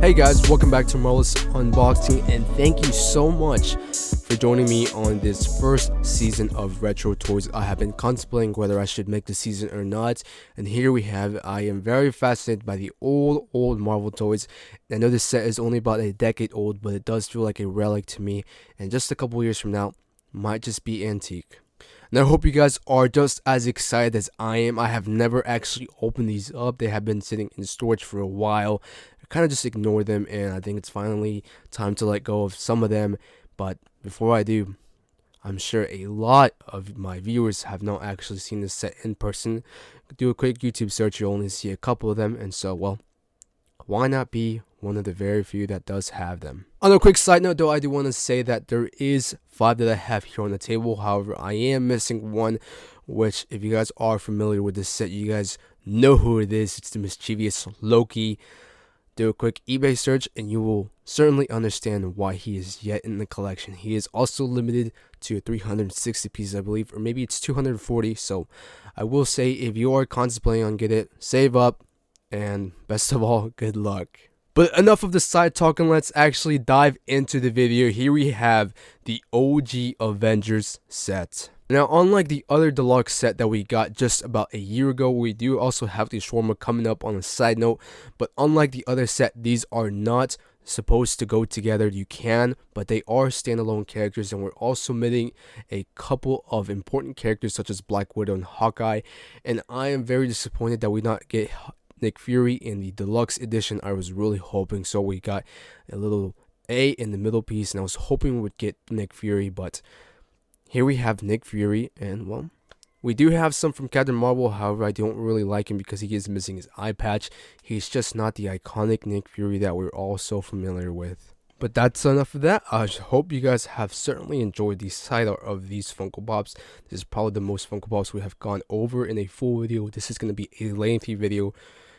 Hey guys, welcome back to Marvelous Unboxing, and thank you so much for joining me on this first season of Retro Toys. I have been contemplating whether I should make the season or not, and here we have it. I am very fascinated by the old Marvel toys. I know this set is only about a decade old, but it does feel like a relic to me, and just a couple years from now, might just be antique. And I hope you guys are just as excited as I am. I have never actually opened these up. They have been sitting in storage for a while. I kind of just ignore them, and I think it's finally time to let go of some of them. But before I do, I'm sure a lot of my viewers have not actually seen this set in person. Do a quick YouTube search, you'll only see a couple of them, and so, well, why not be one of the very few that does have them? On a quick side note though, I do want to say that there is 5 that I have here on the table. However, I am missing one, which if you guys are familiar with this set, you guys know who it is. It's the mischievous Loki. Do a quick eBay search and you will certainly understand why he is yet in the collection. He is also limited to 360 pieces, I believe, or maybe it's 240. So I will say, if you are contemplating on getting it, save up, and best of all, good luck. But enough of the side talk, and let's actually dive into the video. Here we have the OG Avengers set. Now, unlike the other deluxe set that we got just about a year ago, we do also have the shawarma coming up on a side note. But unlike the other set, these are not supposed to go together. You can, but they are standalone characters, and we're also missing a couple of important characters such as Black Widow and Hawkeye. And I am very disappointed that we not get Nick Fury in the deluxe edition. I was really hoping so. We got a little A in the middle piece, and I was hoping we would get Nick Fury, but here we have Nick Fury, and well, we do have some from Captain Marvel. However, I don't really like him because he is missing his eye patch. He's just not the iconic Nick Fury that we're all so familiar with. But that's enough of that. I hope you guys have certainly enjoyed the side art of these Funko Pops. This is probably the most Funko Pops we have gone over in a full video. This is going to be a lengthy video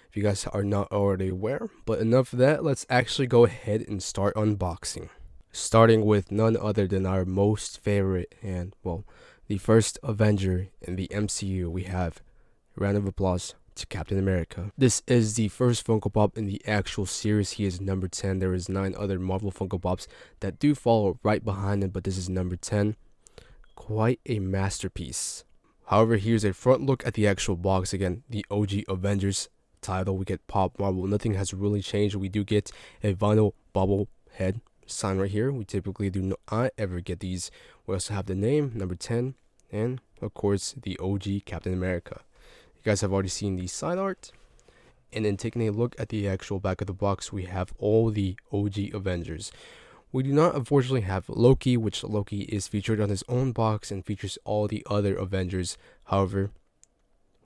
if you guys are not already aware. But enough of that, let's actually go ahead and start unboxing. Starting with none other than our most favorite and, well, the first Avenger in the MCU. We have a round of applause to Captain America. This is the first Funko Pop in the actual series. He is number 10. There is 9 other Marvel Funko Pops that do follow right behind him, but this is number 10. Quite a masterpiece. However, here's a front look at the actual box. Again, the OG Avengers title. We get Pop Marvel. Nothing has really changed. We do get a vinyl bubble head sign right here. We typically do not ever get these. We also have the name, number 10, and of course the OG Captain America. You guys have already seen the side art, and then taking a look at the actual back of the box, we have all the OG Avengers. We do not unfortunately have Loki, which Loki is featured on his own box and features all the other Avengers. However,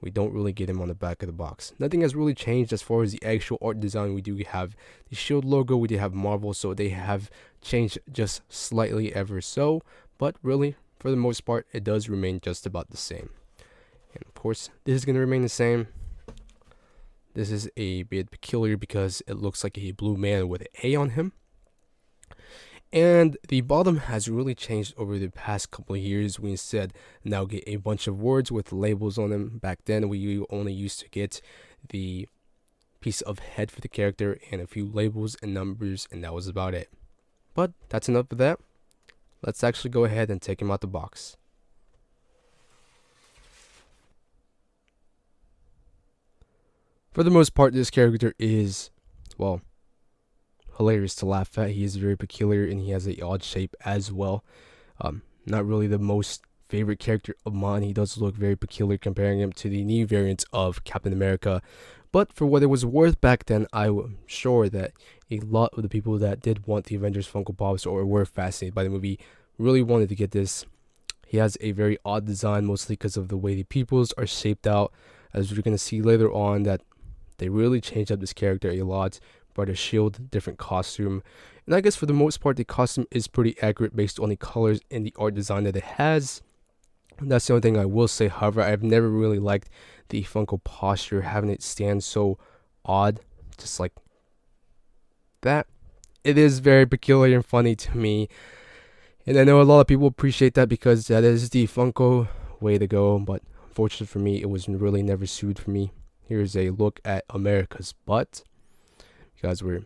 we don't really get him on the back of the box. Nothing has really changed as far as the actual art design. We do have the Shield logo, we do have Marvel, so they have changed just slightly ever so, but really, for the most part, it does remain just about the same. And of course, this is going to remain the same. This is a bit peculiar because it looks like a blue man with an A on him. And the bottom has really changed over the past couple of years. We instead now get a bunch of words with labels on them. Back then, we only used to get the piece of head for the character and a few labels and numbers, and that was about it. But that's enough of that. Let's actually go ahead and take him out the box. For the most part, this character is, well, hilarious to laugh at. He is very peculiar and he has an odd shape as well. Not really the most favorite character of mine. He does look very peculiar comparing him to the new variants of Captain America. But for what it was worth back then, I'm sure that a lot of the people that did want the Avengers Funko Pops or were fascinated by the movie really wanted to get this. He has a very odd design, mostly because of the way the pupils are shaped out. As we're going to see later on, that they really changed up this character a lot. Brought a shield, different costume, and I guess for the most part the costume is pretty accurate based on the colors and the art design that it has. That's the only thing I will say. However, I've never really liked the Funko posture, having it stand so odd, just like that. It is very peculiar and funny to me, and I know a lot of people appreciate that because that is the Funko way to go, but unfortunately for me, it was really never suited for me. Here's a look at America's butt. You guys were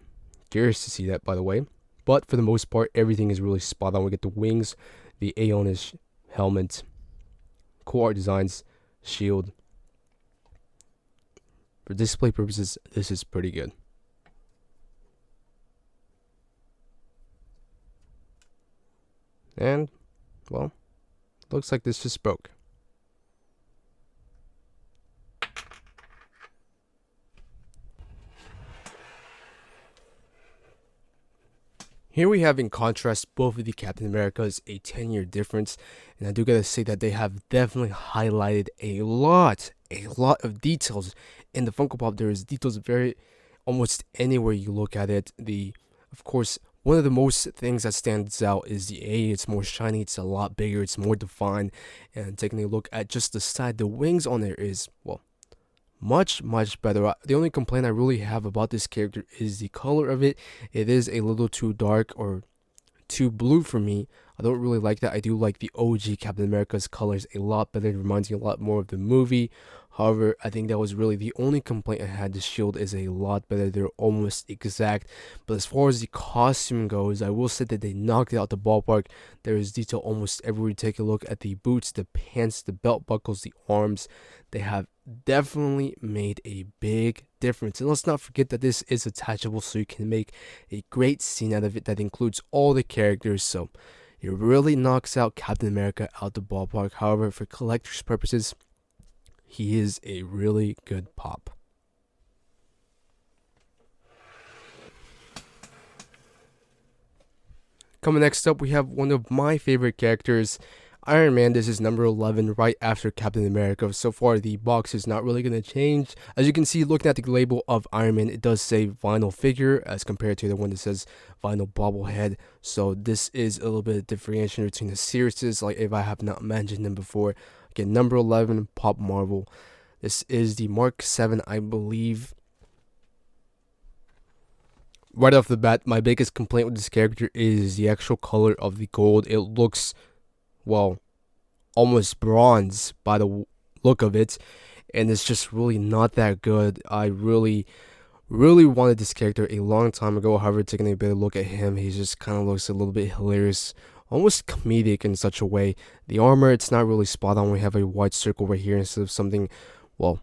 Curious to see that, by the way. But for the most part, everything is really spot on. We get the wings, the Aeonish helmet, cool art designs, shield. For display purposes, this is pretty good. And, well, looks like this just broke. Here we have in contrast both of the Captain Americas, a 10-year difference, and I do gotta say that they have definitely highlighted a lot of details in the Funko Pop. There is details very almost anywhere you look at it. Of course, one of the most things that stands out is the A. It's more shiny, it's a lot bigger, it's more defined, and taking a look at just the side, the wings on there is, well, much better. The only complaint I really have about this character is the color of it. It is a little too dark or too blue for me. I don't really like that. I do like the OG Captain America's colors a lot better. It reminds me a lot more of the movie. However, I think that was really the only complaint I had. The shield is a lot better. They're almost exact. But as far as the costume goes, I will say that they knocked it out the ballpark. There is detail almost everywhere. You take a look at the boots, the pants, the belt buckles, the arms. They have definitely made a big difference. And let's not forget that this is attachable, so you can make a great scene out of it that includes all the characters. So it really knocks out Captain America out the ballpark. However, for collector's purposes, he is a really good pop. Coming next up, we have one of my favorite characters, Iron Man. This is number 11, right after Captain America. So far, the box is not really going to change. As you can see, looking at the label of Iron Man, it does say vinyl figure as compared to the one that says vinyl bobblehead. So this is a little bit of differentiation between the series, like if I have not mentioned them before. Again, number 11, Pop Marvel. This is the Mark 7, I believe. Right off the bat, my biggest complaint with this character is the actual color of the gold. It looks, well, almost bronze by the look of it, and it's just really not that good. I really wanted this character a long time ago. However, taking a better look at him, he just kind of looks a little bit hilarious, almost comedic in such a way. The armor, it's not really spot on. We have a white circle right here instead of something, well,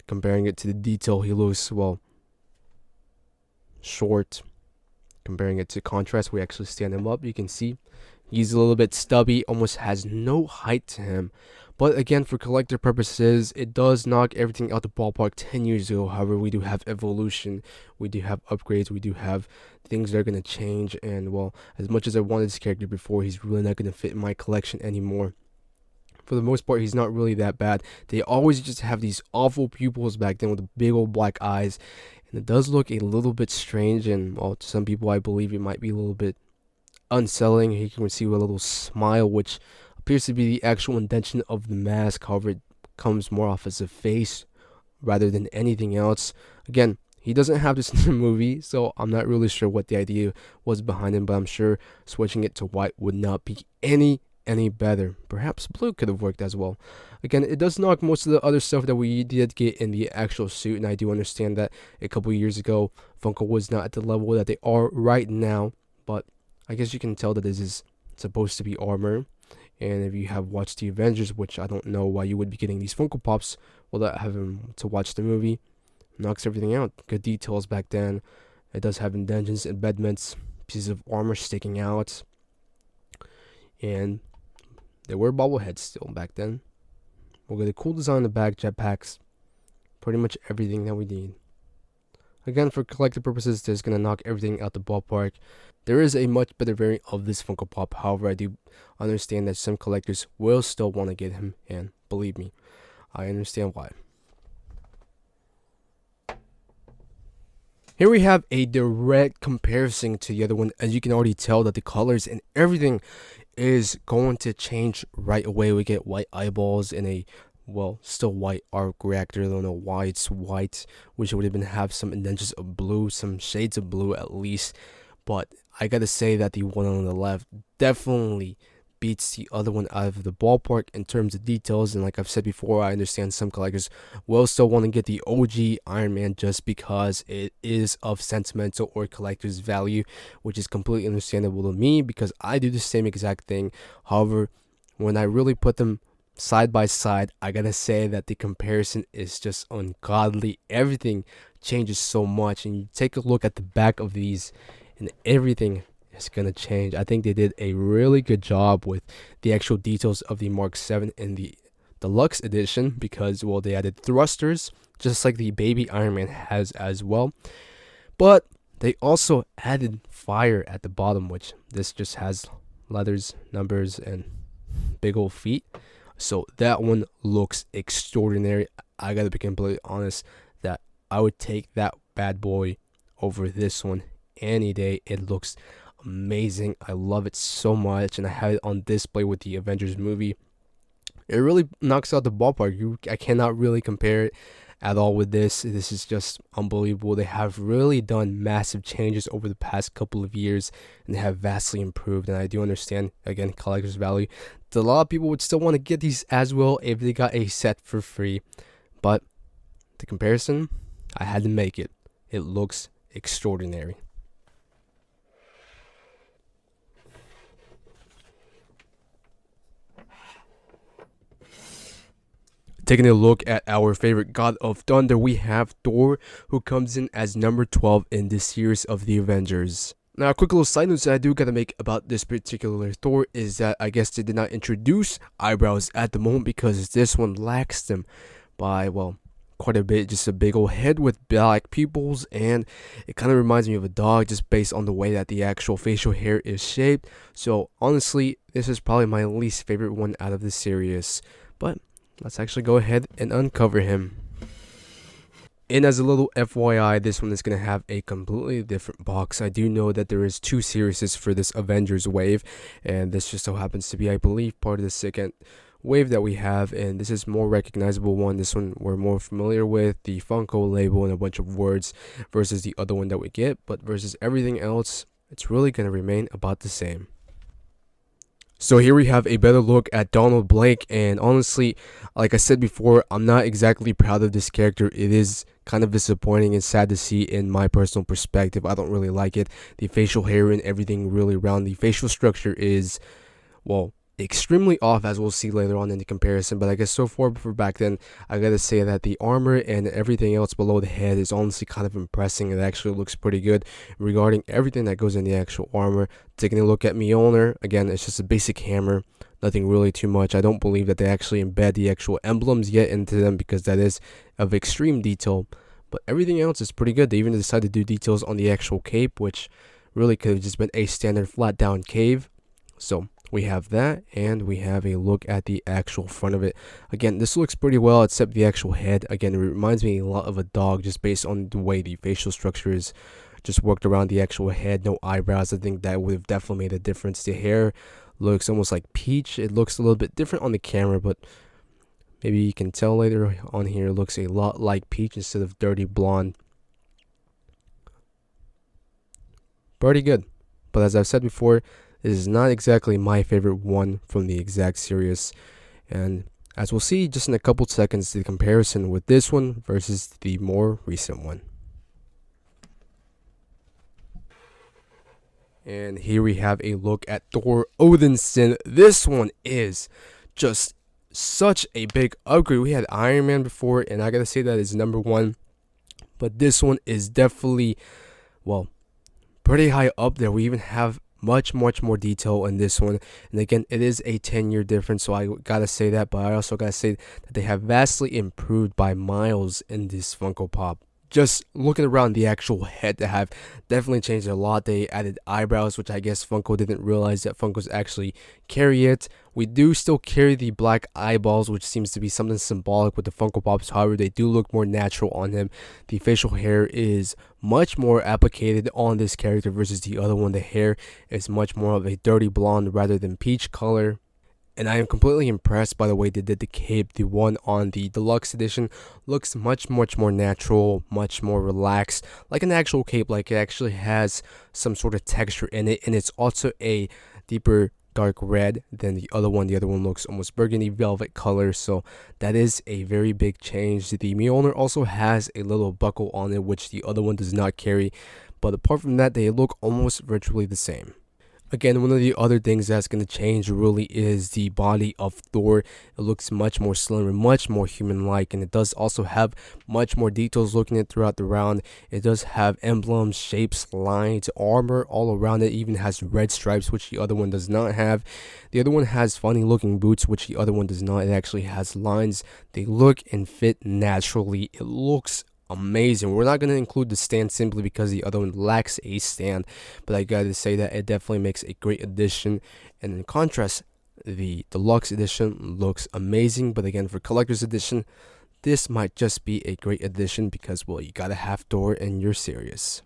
comparing it to the detail, he looks, well, short. Comparing it to contrast, we actually stand him up. You can see he's a little bit stubby, almost has no height to him. But again, for collector purposes, it does knock everything out the ballpark 10 years ago. However, we do have evolution, we do have upgrades, we do have things that are going to change. And, well, as much as I wanted this character before, he's really not going to fit in my collection anymore. For the most part, he's not really that bad. They always just have these awful pupils back then with the big old black eyes. And it does look a little bit strange. And, well, to some people, I believe it might be a little bit unsettling. Here you can see a little smile, which appears to be the actual intention of the mask. However, it comes more off as a face rather than anything else. Again, he doesn't have this in the movie, so I'm not really sure what the idea was behind him, but I'm sure switching it to white would not be any better. Perhaps blue could have worked as well. Again, it does knock most of the other stuff that we did get in the actual suit, and I do understand that a couple years ago Funko was not at the level that they are right now, but I guess you can tell that this is supposed to be armor. And if you have watched the Avengers, which I don't know why you would be getting these Funko Pops without having to watch the movie, knocks everything out. Good details back then. It does have indentions, embedments, pieces of armor sticking out, and there were bobbleheads still back then. We'll get a cool design in the back, jetpacks, pretty much everything that we need. Again, for collector purposes, this is going to knock everything out the ballpark. There is a much better variant of this Funko Pop. However, I do understand that some collectors will still want to get him, and believe me, I understand why. Here we have a direct comparison to the other one. As you can already tell that the colors and everything is going to change right away. We get white eyeballs and a, well, still white arc reactor. I don't know why it's white. Wish it would have have some indentions of blue, some shades of blue at least. But I gotta say that the one on the left definitely beats the other one out of the ballpark in terms of details. And like I've said before, I understand some collectors will still want to get the OG Iron Man just because it is of sentimental or collector's value, which is completely understandable to me because I do the same exact thing. However, when I really put them side by side, I gotta say that the comparison is just ungodly. Everything changes so much, and you take a look at the back of these, and everything is gonna change. I think they did a really good job with the actual details of the Mark 7 in the deluxe edition because, well, they added thrusters just like the baby Iron Man has as well, but they also added fire at the bottom, which this just has letters, numbers, and big old feet. So that one looks extraordinary. I gotta be completely honest that I would take that bad boy over this one any day. It looks amazing. I love it so much, and I have it on display with the Avengers movie. It really knocks out the ballpark. I cannot really compare it at all with this. This is just unbelievable. They have really done massive changes over the past couple of years, and they have vastly improved. And I do understand, again, collector's value. A lot of people would still want to get these as well if they got a set for free, but the comparison, I had to make it. It looks extraordinary. Taking a look at our favorite God of Thunder, we have Thor, who comes in as number 12 in this series of the Avengers. Now, a quick little side note that I do gotta make about this particular Thor is that I guess they did not introduce eyebrows at the moment because this one lacks them by, well, quite a bit. Just a big old head with black pupils, and it kind of reminds me of a dog just based on the way that the actual facial hair is shaped. So honestly, this is probably my least favorite one out of the series, but let's actually go ahead and uncover him. And as a little FYI, this one is going to have a completely different box. I do know that there is 2 series for this Avengers wave, and this just so happens to be, I believe, part of the second wave that we have, and this is more recognizable one. This one we're more familiar with, the Funko label and a bunch of words, versus the other one that we get, but versus everything else, it's really going to remain about the same. So here we have a better look at Donald Blake, and honestly, like I said before, I'm not exactly proud of this character. It is kind of disappointing and sad to see in my personal perspective. I don't really like it. The facial hair and everything really around the facial structure is, well, extremely off, as we'll see later on in the comparison. But I guess so far for back then, I gotta say that the armor and everything else below the head is honestly kind of impressing. It actually looks pretty good regarding everything that goes in the actual armor. Taking a look at Mjolnir, again, it's just a basic hammer, nothing really too much. I don't believe that they actually embed the actual emblems yet into them because that is of extreme detail, but everything else is pretty good. They even decided to do details on the actual cape, which really could have just been a standard flat down cave. So we have that, and we have a look at the actual front of it. Again, this looks pretty well, except the actual head. Again, it reminds me a lot of a dog just based on the way the facial structure is just worked around the actual head. No eyebrows. I think that would have definitely made a difference. The hair looks almost like peach. It looks a little bit different on the camera, but maybe you can tell later on here, it looks a lot like peach instead of dirty blonde. Pretty good. But as I've said before, this is not exactly my favorite one from the exact series, and as we'll see just in a couple seconds, the comparison with this one versus the more recent one. And here we have a look at Thor Odinson. This one is just such a big upgrade. We had Iron Man before, and I gotta say that is number 1, but this one is definitely, well, pretty high up there. We even have much more detail in this one, and again, it is a 10-year difference, so I gotta say that, but I also gotta say that they have vastly improved by miles in this Funko Pop. Just looking around the actual head, they have definitely changed a lot. They added eyebrows, which I guess Funko didn't realize that Funkos actually carry it. We do still carry the black eyeballs, which seems to be something symbolic with the Funko Pops. However, they do look more natural on him. The facial hair is much more applicated on this character versus the other one. The hair is much more of a dirty blonde rather than peach color. And I am completely impressed by the way they did the cape. The one on the deluxe edition looks much more natural, much more relaxed, like an actual cape. Like it actually has some sort of texture in it, and it's also a deeper dark red than the other one. The other one looks almost burgundy velvet color, so that is a very big change. The Mjolnir also has a little buckle on it, which the other one does not carry, but apart from that, they look almost virtually the same. Again, one of the other things that's going to change really is the body of Thor. It looks much more slimmer, much more human-like, and it does also have much more details looking at throughout the round. It does have emblems, shapes, lines, armor all around it. It even has red stripes, which the other one does not have. The other one has funny-looking boots, which the other one does not. It actually has lines. They look and fit naturally. It looks amazing. We're not going to include the stand simply because the other one lacks a stand, but I gotta say that it definitely makes a great addition. And in contrast, the deluxe edition looks amazing, but again, for collector's edition, this might just be a great addition because, well, you gotta have Thor in your series.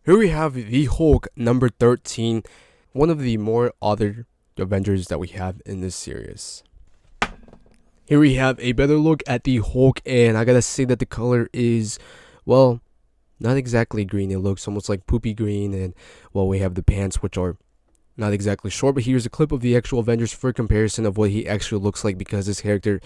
Here we have the Hulk number 13, one of the more other Avengers that we have in this series. Here we have a better look at the Hulk, and I gotta say that the color is, well, not exactly green. It looks almost like poopy green, and, well, we have the pants, which are not exactly short, but here's a clip of the actual Avengers for comparison of what he actually looks like, because this character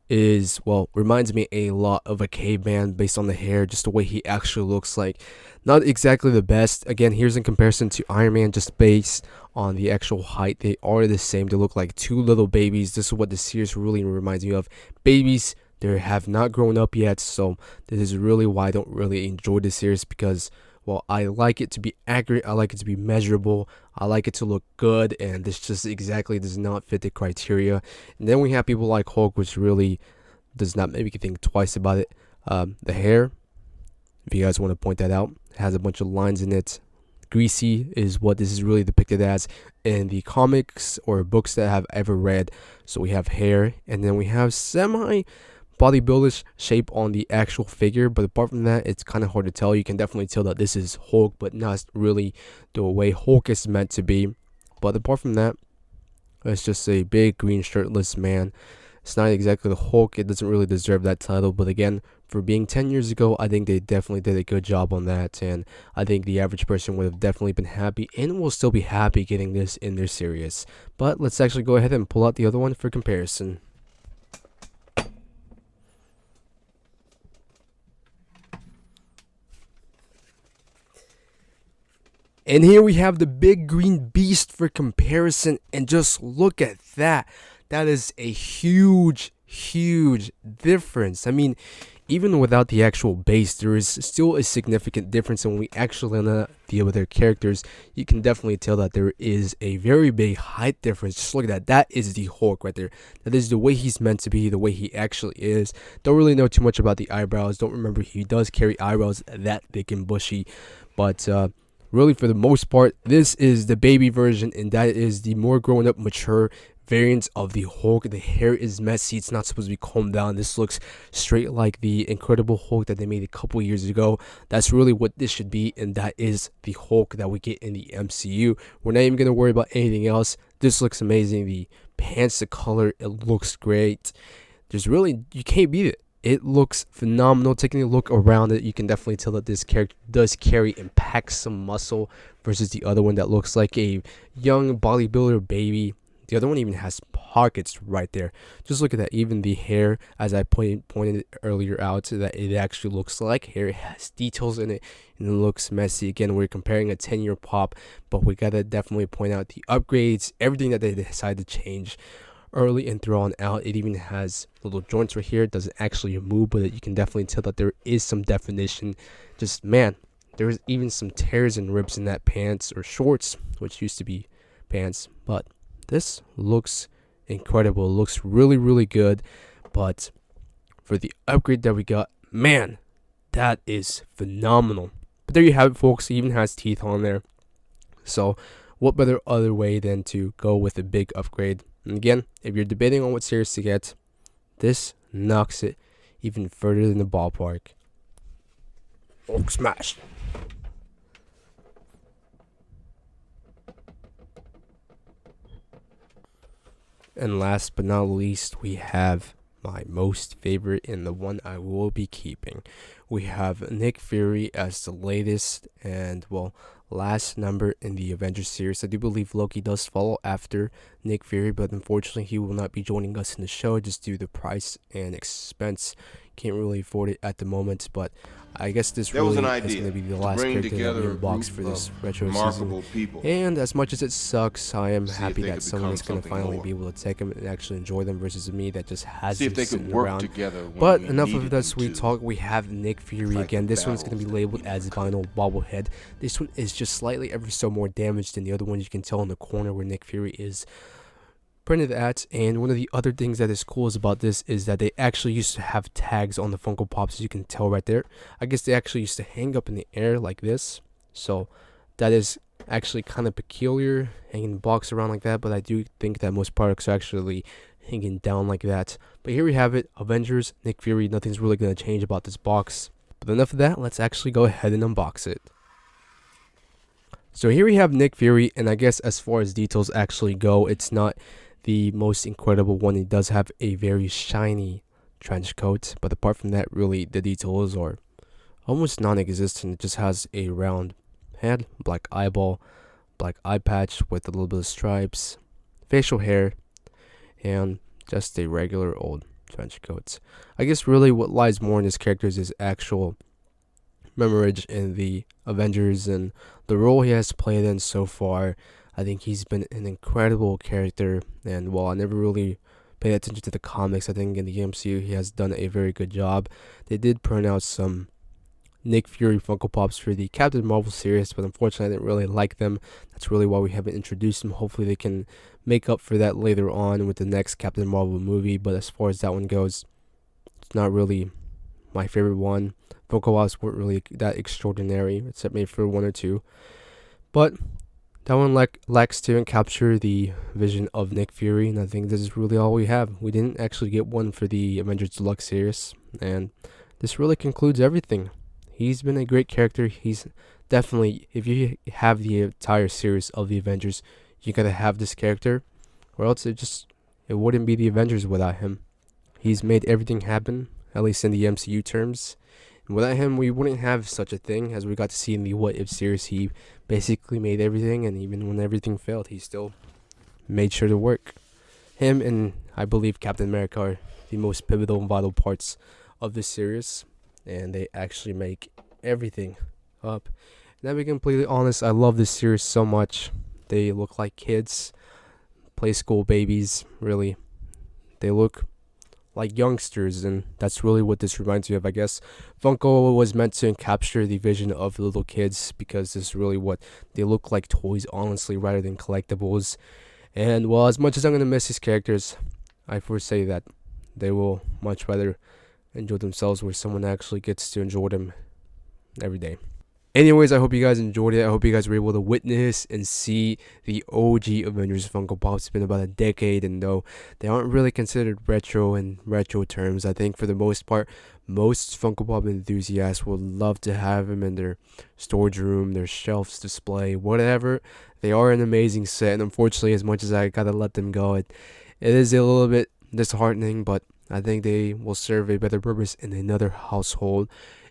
is, well, reminds me a lot of a caveman based on the hair, just the way he actually looks like. Not exactly the best. Again, here's in comparison to Iron Man, just based on the actual height. They are the same. They look like two little babies. This is what the series really reminds me of. Babies, they have not grown up yet, so this is really why I don't really enjoy this series, because, well, I like it to be accurate, I like it to be measurable, I like it to look good, and this just exactly does not fit the criteria. And then we have people like Hulk, which really does not make me think twice about it. The hair, if you guys want to point that out, has a bunch of lines in it. Greasy is what this is really depicted as in the comics or books that I have ever read. So we have hair, and then we have semi bodybuildish shape on the actual figure, but apart from that, it's kind of hard to tell. You can definitely tell that this is Hulk, but not really the way Hulk is meant to be. But apart from that, it's just a big green shirtless man. It's not exactly the Hulk. It doesn't really deserve that title, but again, for being 10 years ago, I think they definitely did a good job on that, and I think the average person would have definitely been happy and will still be happy getting this in their series. But let's actually go ahead and pull out the other one for comparison. And here we have the big green beast for comparison, and just look at that. That is a huge difference. I mean, even without the actual base, there is still a significant difference, and when we actually deal with their characters, you can definitely tell that there is a very big height difference. Just look at that. That is the Hulk right there. That is the way he's meant to be, the way he actually is. Don't really know too much about the eyebrows. Don't remember he does carry eyebrows that thick and bushy, but really, for the most part, this is the baby version, and that is the more grown up, mature variant of the Hulk. The hair is messy. It's not supposed to be combed down. This looks straight like the Incredible Hulk that they made a couple years ago. That's really what this should be, and that is the Hulk that we get in the MCU. We're not even going to worry about anything else. This looks amazing. The pants, the color, it looks great. There's really, you can't beat it. It looks phenomenal. Taking a look around it, you can definitely tell that this character does carry and pack some muscle versus the other one that looks like a young bodybuilder baby. The other one even has pockets right there. Just look at that. Even the hair, as I pointed earlier out, that it actually looks like hair. It has details in it, and it looks messy. Again, we're comparing a 10-year pop, but we gotta definitely point out the upgrades, everything that they decided to change early and throughout out. It even has little joints right here. It doesn't actually move, but you can definitely tell that there is some definition. Just, man, there's even some tears and rips in that pants or shorts, which used to be pants. But this looks incredible. It looks really good. But for the upgrade that we got, man, that is phenomenal. But there you have it, folks. It even has teeth on there. So what better other way than to go with a big upgrade? And again, if you're debating on what series to get, this knocks it even further than the ballpark. Hulk smash. And last but not least, we have my most favorite and the one I will be keeping. We have Nick Fury as the latest and, well, last number in the Avengers series. I do believe Loki does follow after Nick Fury, but unfortunately he will not be joining us in the show just due to price and expense. Can't really afford it at the moment, but I guess this really is going to be the last character that we unbox for this retro season. And as much as it sucks, I am happy that someone is going to finally be able to take them and actually enjoy them versus me that just has them sitting around. But enough of that sweet talk. We have Nick Fury again. This one's going to be labeled as vinyl bobblehead. This one is just slightly ever so more damaged than the other one. You can tell in the corner where Nick Fury is printed at. And one of the other things that is cool about this is that they actually used to have tags on the Funko Pops, as you can tell right there. I guess they actually used to hang up in the air like this, so that is actually kind of peculiar, hanging the box around like that. But I do think that most products are actually hanging down like that. But here we have it, Avengers Nick Fury. Nothing's really going to change about this box, but enough of that, let's actually go ahead and unbox it. So here we have Nick Fury, and I guess as far as details actually go, it's not the most incredible one. It does have a very shiny trench coat, but apart from that, really the details are almost non-existent. It just has a round head, black eyeball, black eye patch with a little bit of stripes, facial hair, and just a regular old trench coat. I guess really what lies more in his characters is actual memorage in the Avengers and the role he has played in so far. I think he's been an incredible character, and while I never really paid attention to the comics, I think in the MCU he has done a very good job. They did print out some Nick Fury Funko Pops for the Captain Marvel series, but unfortunately I didn't really like them. That's really why we haven't introduced them. Hopefully they can make up for that later on with the next Captain Marvel movie, but as far as that one goes, it's not really my favorite one. Funko Pops weren't really that extraordinary, except maybe for one or two. But that one lacks to capture the vision of Nick Fury, and I think this is really all we have. We didn't actually get one for the Avengers Deluxe series, and this really concludes everything. He's been a great character. He's definitely, if you have the entire series of the Avengers, you gotta have this character, or else it wouldn't be the Avengers without him. He's made everything happen, at least in the MCU terms. And without him, we wouldn't have such a thing, as we got to see in the What If series. He basically made everything, and even when everything failed, he still made sure to work. Him and I believe Captain America are the most pivotal and vital parts of this series, and they actually make everything up. And to be completely honest, I love this series so much. They look like kids, play school babies, really. They look like youngsters, and that's really what this reminds me of. I guess Funko was meant to capture the vision of little kids, because this is really what they look like, toys honestly, rather than collectibles. And well, as much as I'm going to miss these characters, I foresee that they will much rather enjoy themselves where someone actually gets to enjoy them every day. Anyways, I hope you guys enjoyed it. I hope you guys were able to witness and see the OG Avengers Funko Pops. It's been about a decade, and though they aren't really considered retro in retro terms, I think for the most part, most Funko Pop enthusiasts would love to have them in their storage room, their shelves display, whatever. They are an amazing set, and unfortunately, as much as I gotta let them go, it is a little bit disheartening, but I think they will serve a better purpose in another household.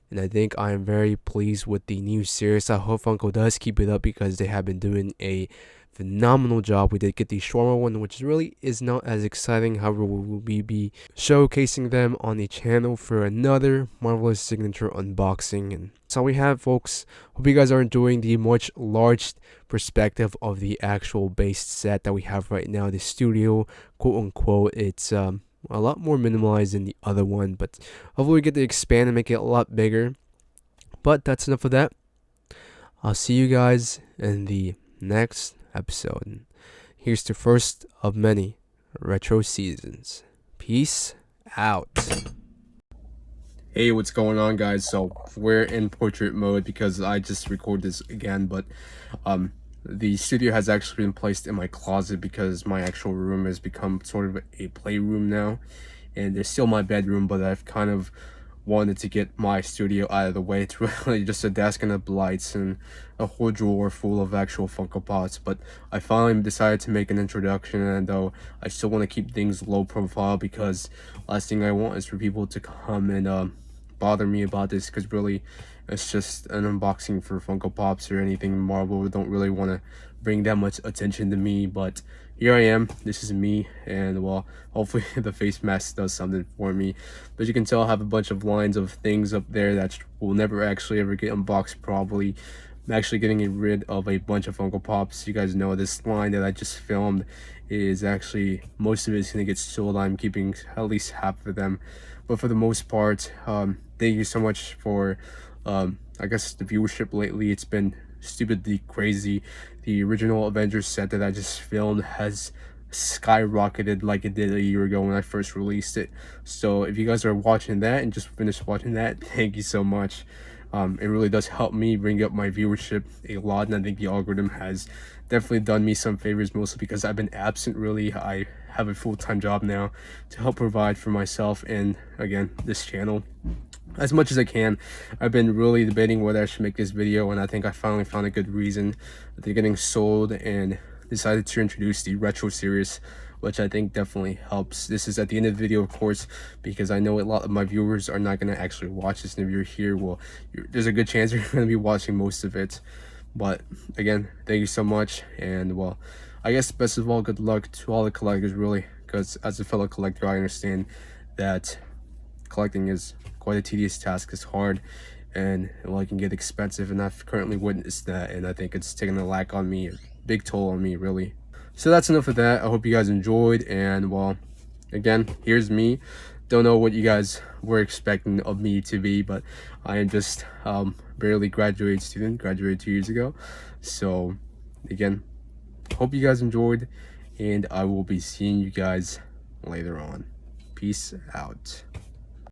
And I think I am very pleased with the new series. I hope Funko does keep it up, because they have been doing a phenomenal job. We did get the Shawarma one, which really is not as exciting. However, we will be showcasing them on the channel for another Marvelous Signature unboxing. And that's all we have, folks. Hope you guys are enjoying the much large perspective of the actual base set that we have right now. The studio, quote unquote, it's a lot more minimalized than the other one, but hopefully we get to expand and make it a lot bigger. But that's enough of that. I'll see you guys in the next episode. Here's the first of many retro seasons. Peace out. Hey, what's going on, guys? So we're in portrait mode because I just recorded this again, but the studio has actually been placed in my closet because my actual room has become sort of a playroom now, and there's still my bedroom, but I've kind of wanted to get my studio out of the way. It's really just a desk and a lights and a whole drawer full of actual Funko Pops. But I finally decided to make an introduction, and though I still want to keep things low profile, because last thing I want is for people to come and bother me about this, because really it's just an unboxing for Funko Pops or anything Marvel. Don't really want to bring that much attention to me, but here I am. This is me, and well, hopefully the face mask does something for me. But you can tell I have a bunch of lines of things up there that will never actually ever get unboxed probably. I'm actually getting rid of a bunch of Funko Pops. You guys know this line that I just filmed is actually, most of it is going to get sold. I'm keeping at least half of them, but for the most part, thank you so much for I guess the viewership lately. It's been stupidly crazy. The original Avengers set that I just filmed has skyrocketed like it did a year ago when I first released it. So if you guys are watching that and just finished watching that, thank you so much. It really does help me bring up my viewership a lot, and I think the algorithm has definitely done me some favors, mostly because I've been absent. Really, I have a full-time job now to help provide for myself and, again, this channel as much as I can. I've been really debating whether I should make this video, and I think I finally found a good reason that they're getting sold, and decided to introduce the retro series, which I think definitely helps. This is at the end of the video, of course, because I know a lot of my viewers are not going to actually watch this, and if you're here, well, there's a good chance you're going to be watching most of it. But again, thank you so much, and well, I guess best of all, good luck to all the collectors, really, because as a fellow collector, I understand that collecting is quite a tedious task. It's hard, and well, it can get expensive, and I've currently witnessed that, and I think it's taken a lack on me, a big toll on me, really. So that's enough of that. I hope you guys enjoyed, and well, again, here's me. Don't know what you guys were expecting of me to be, but I am just barely graduated student, graduated 2 years ago. So again, hope you guys enjoyed, and I will be seeing you guys later on. Peace out.